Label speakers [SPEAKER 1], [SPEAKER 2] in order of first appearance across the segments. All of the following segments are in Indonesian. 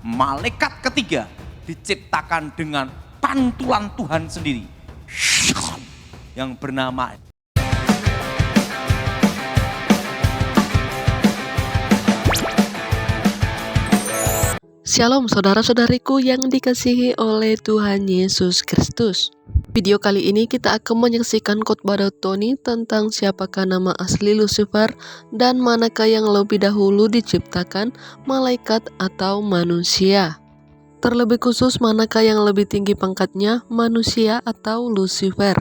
[SPEAKER 1] malaikat ketiga diciptakan dengan pantulan Tuhan sendiri yang bernama
[SPEAKER 2] Shalom saudara-saudariku yang dikasihi oleh Tuhan Yesus Kristus. Video kali ini kita akan menyaksikan khotbah Tony tentang siapakah nama asli Lucifer dan manakah yang lebih dahulu diciptakan, malaikat atau manusia. Terlebih khusus manakah yang lebih tinggi pangkatnya, manusia atau Lucifer.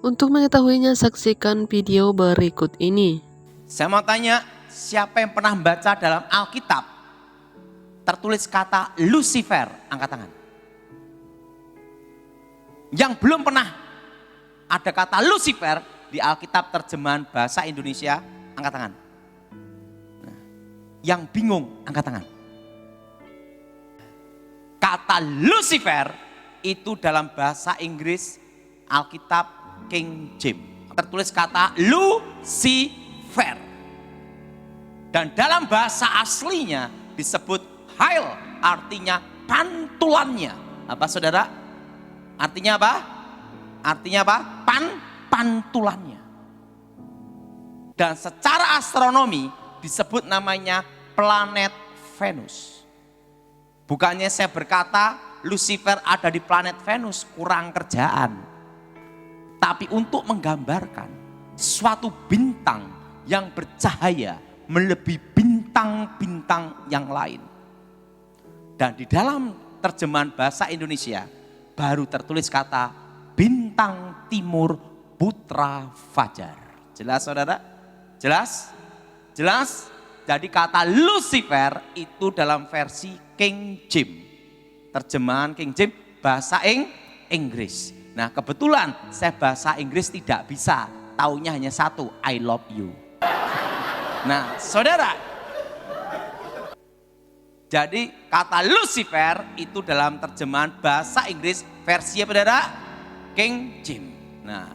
[SPEAKER 2] Untuk mengetahuinya saksikan video berikut ini.
[SPEAKER 1] Saya mau tanya, siapa yang pernah membaca dalam Alkitab tertulis kata Lucifer? Angkat tangan. Yang belum pernah ada kata Lucifer di Alkitab terjemahan bahasa Indonesia, angkat tangan. Nah, yang bingung, angkat tangan. Kata Lucifer itu dalam bahasa Inggris Alkitab King James tertulis kata Lucifer. Dan dalam bahasa aslinya disebut Hail, artinya pantulannya. Apa saudara? Artinya apa? Artinya apa? Pantulannya. Dan secara astronomi disebut namanya planet Venus. Bukannya saya berkata Lucifer ada di planet Venus, kurang kerjaan. Tapi untuk menggambarkan suatu bintang yang bercahaya melebihi bintang-bintang yang lain. Dan di dalam terjemahan bahasa Indonesia baru tertulis kata bintang timur putra fajar. Jelas saudara? Jelas? Jelas? Jadi kata Lucifer itu dalam versi King James. Terjemahan King James bahasa Inggris. Nah kebetulan saya bahasa Inggris tidak bisa. Taunya hanya satu, I love you. Nah saudara, jadi kata Lucifer itu dalam terjemahan bahasa Inggris versi apa saudara? King James. Nah,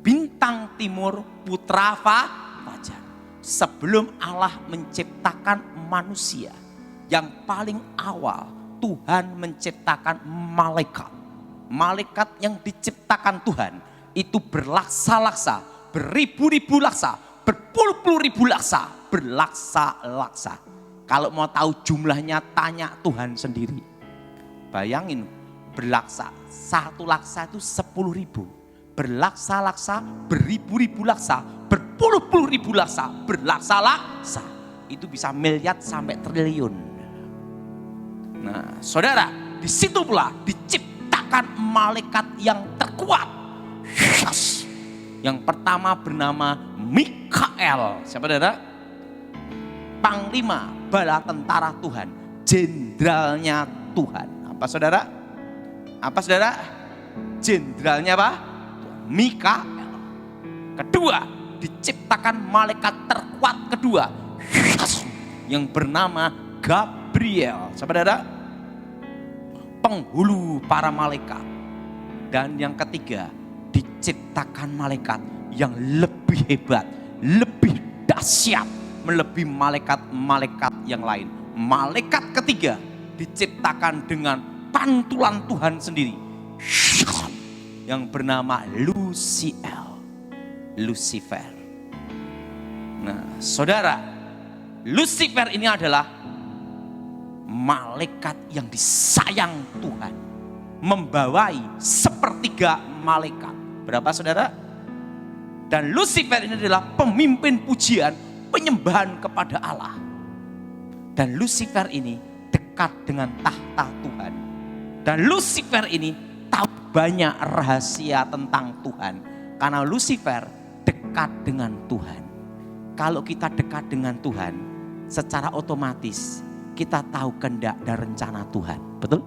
[SPEAKER 1] bintang timur putra fajar. Sebelum Allah menciptakan manusia, yang paling awal Tuhan menciptakan malaikat. Malaikat yang diciptakan Tuhan itu berlaksa-laksa, beribu-ribu laksa, berpuluh-puluh ribu laksa, berlaksa-laksa. Kalau mau tahu jumlahnya tanya Tuhan sendiri. Bayangin berlaksa, satu laksa itu 10.000. Berlaksa-laksa, beribu-ribu laksa, berpuluh-puluh ribu laksa, berlaksa-laksa. Itu bisa miliar sampai triliun. Nah saudara, di situ pula diciptakan malaikat yang terkuat. Yang pertama bernama Mikael. Siapa saudara? Panglima bala tentara Tuhan, jenderalnya Tuhan. Apa saudara? Apa saudara? Jenderalnya apa? Mikael. Kedua, diciptakan malaikat terkuat kedua yang bernama Gabriel. Saudara, penghulu para malaikat. Dan yang ketiga, diciptakan malaikat yang lebih hebat, lebih dahsyat, melebihi malaikat-malaikat yang lain. Malaikat ketiga diciptakan dengan pantulan Tuhan sendiri yang bernama Lucifer. Nah saudara, Lucifer ini adalah malaikat yang disayang Tuhan, membawai sepertiga malaikat. Berapa saudara? Dan Lucifer ini adalah pemimpin pujian, penyembahan kepada Allah. Dan Lucifer ini dekat dengan tahta Tuhan. Dan Lucifer ini tahu banyak rahasia tentang Tuhan. Karena Lucifer dekat dengan Tuhan. Kalau kita dekat dengan Tuhan, secara otomatis kita tahu kehendak dan rencana Tuhan. Betul?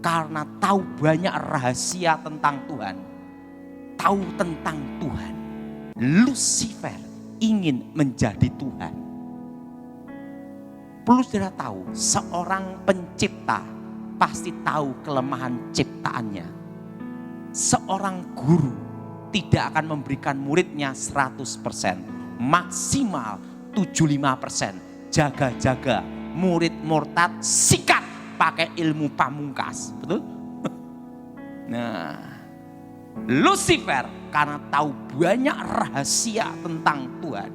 [SPEAKER 1] Karena tahu banyak rahasia tentang Tuhan. Tahu tentang Tuhan. Lucifer ingin menjadi Tuhan. Perlu saudara tahu, seorang pencipta pasti tahu kelemahan ciptaannya. Seorang guru tidak akan memberikan muridnya 100%, maksimal 75%. Jaga-jaga, murid murtad sikat. pakai ilmu pamungkas, betul? Nah, Lucifer karena tahu banyak rahasia tentang Tuhan,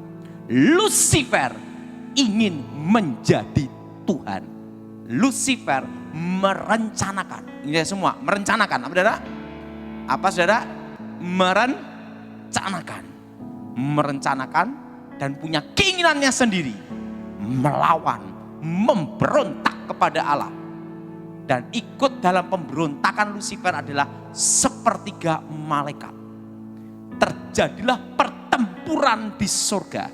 [SPEAKER 1] Lucifer ingin menjadi Tuhan. Lucifer merencanakan, ini semua merencanakan, apa saudara? Apa saudara? Merencanakan dan punya keinginannya sendiri, melawan, memberontak kepada Allah. Dan ikut dalam pemberontakan Lucifer adalah sepertiga malaikat. Terjadilah pertempuran di surga.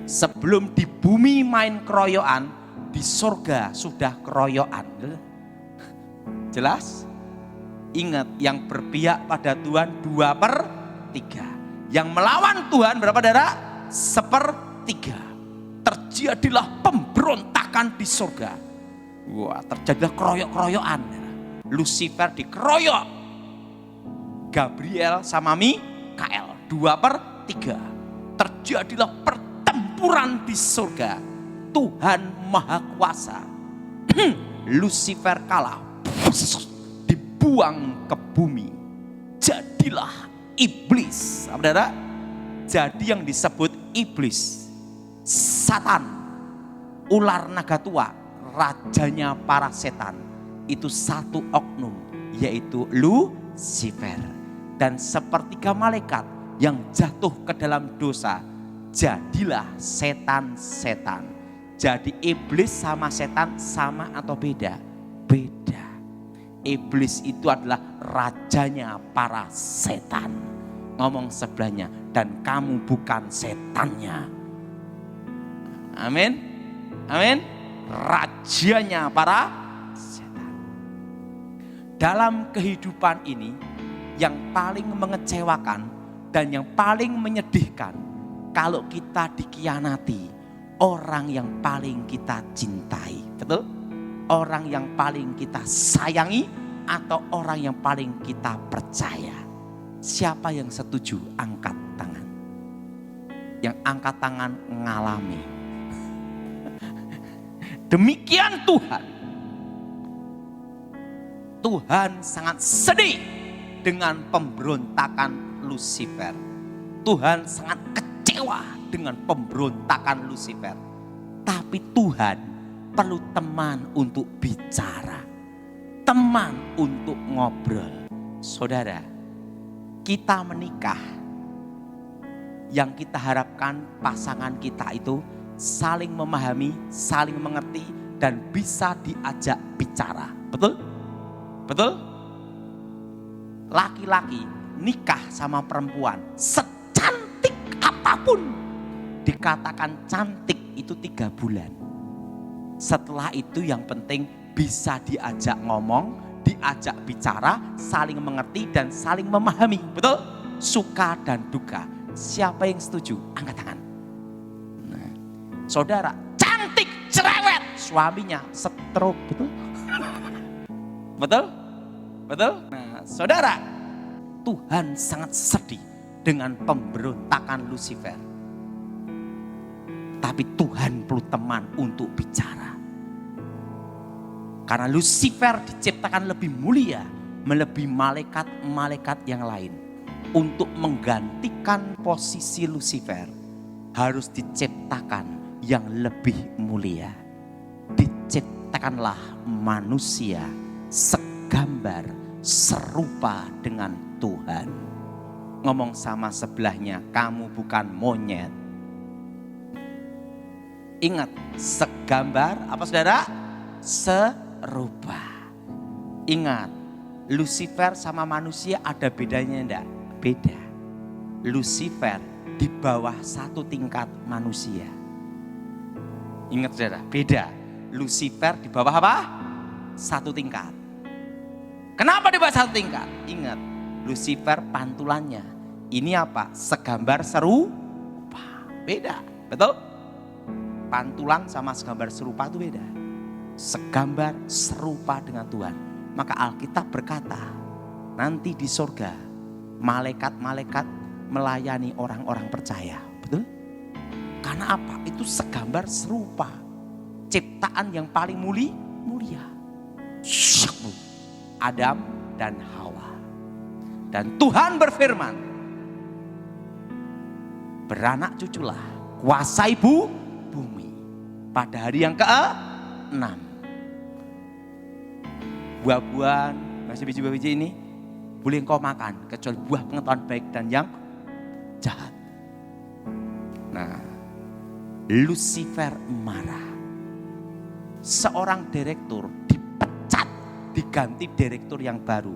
[SPEAKER 1] Sebelum di bumi main keroyokan, di surga sudah keroyokan. Jelas? Ingat, yang berpihak pada Tuhan 2/3. Yang melawan Tuhan berapa saudara? 1/3. Terjadilah pemberontakan di surga. Wah, terjadilah keroyok-keroyokan. Lucifer dikeroyok. Gabriel sama Mikael 2/3. Terjadilah pertempuran di surga. Tuhan Maha Kuasa. Lucifer kalah. Dibuang ke bumi. Jadilah iblis. Saudara, jadi yang disebut iblis, Satan, ular naga tua, rajanya para setan, itu satu oknum, yaitu Lucifer. Dan sepertiga malaikat yang jatuh ke dalam dosa, jadilah setan-setan. Jadi iblis sama setan sama atau beda? Beda. Iblis itu adalah rajanya para setan. Ngomong sebelahnya, dan kamu bukan setannya. Amin. Amin. Rajanya para setan. Dalam kehidupan ini, yang paling mengecewakan dan yang paling menyedihkan, kalau kita dikhianati orang yang paling kita cintai. Betul? Orang yang paling kita sayangi atau orang yang paling kita percaya. Siapa yang setuju? Angkat tangan. Yang angkat tangan ngalami. Demikian Tuhan. Tuhan sangat sedih dengan pemberontakan Lucifer. Tuhan sangat kecewa dengan pemberontakan Lucifer. Tapi Tuhan perlu teman untuk bicara, teman untuk ngobrol. Saudara, kita menikah, yang kita harapkan pasangan kita itu saling memahami, saling mengerti, dan bisa diajak bicara. Betul? Betul? Laki-laki nikah sama perempuan, secantik apapun, dikatakan cantik itu 3 bulan. Setelah itu yang penting bisa diajak ngomong, diajak bicara, saling mengerti dan saling memahami. Betul? Suka dan duka. Siapa yang setuju? Angkat tangan. Nah, saudara, cantik cerewet, suaminya stroke. Betul? Betul? Betul? Nah, saudara, Tuhan sangat sedih dengan pemberontakan Lucifer. Tapi Tuhan perlu teman untuk bicara. Karena Lucifer diciptakan lebih mulia, melebihi malaikat-malaikat yang lain. Untuk menggantikan posisi Lucifer, harus diciptakan yang lebih mulia. Diciptakanlah manusia segambar, serupa dengan Tuhan. Ngomong sama sebelahnya, kamu bukan monyet. Ingat, segambar apa saudara? Serupa. Ingat, Lucifer sama manusia ada bedanya enggak? Beda. Lucifer di bawah 1 tingkat manusia. Ingat saudara, beda. Lucifer di bawah apa? 1 tingkat. Kenapa di bawah 1 tingkat? Ingat, Lucifer pantulannya. Ini apa? Segambar serupa. Beda, betul? Pantulan sama segambar serupa itu beda. Segambar serupa dengan Tuhan. Maka Alkitab berkata, nanti di surga malaikat-malaikat melayani orang-orang percaya. Betul? Karena apa? Itu segambar serupa. Ciptaan yang paling mulia. Syuk. Adam dan Hawa. Dan Tuhan berfirman, beranak cuculah, kuasai bumi. Pada hari yang ke-6. Buah-buahan, masih biji-biji ini, boleh engkau makan, kecuali buah pengetahuan baik dan yang jahat. Nah, Lucifer marah. Seorang direktur dipecat, diganti direktur yang baru.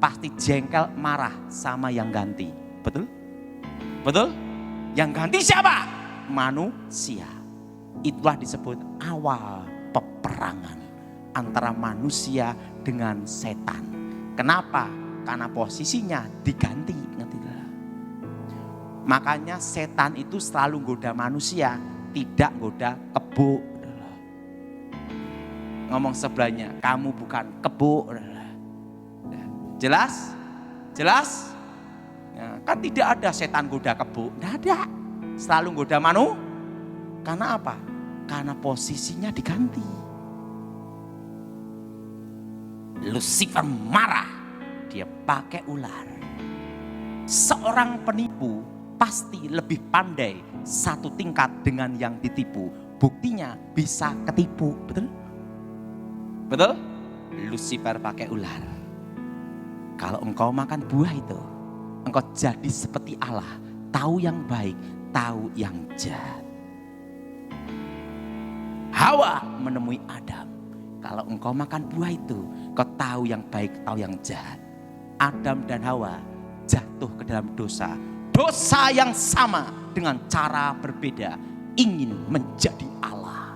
[SPEAKER 1] Pasti jengkel, marah sama yang ganti. Betul? Betul? Yang ganti siapa? Manusia. Itulah disebut awal peperangan antara manusia dengan setan. Kenapa? Karena posisinya diganti. Makanya setan itu selalu goda manusia, tidak goda kebo. Ngomong sebelahnya, kamu bukan kebo. Jelas? Jelas? Ya, kan tidak ada setan goda kebo, tidak ada. Selalu goda manusia. Karena apa? Karena posisinya diganti. Lucifer marah, dia pakai ular. Seorang penipu pasti lebih pandai satu tingkat dengan yang ditipu. Buktinya bisa ketipu, betul? Betul? Lucifer pakai ular. Kalau engkau makan buah itu, engkau jadi seperti Allah, tahu yang baik, tahu yang jahat. Hawa menemui Adam. Kalau engkau makan buah itu, engkau tahu yang baik, tahu yang jahat. Adam dan Hawa jatuh ke dalam dosa. Dosa yang sama dengan cara berbeda, ingin menjadi Allah.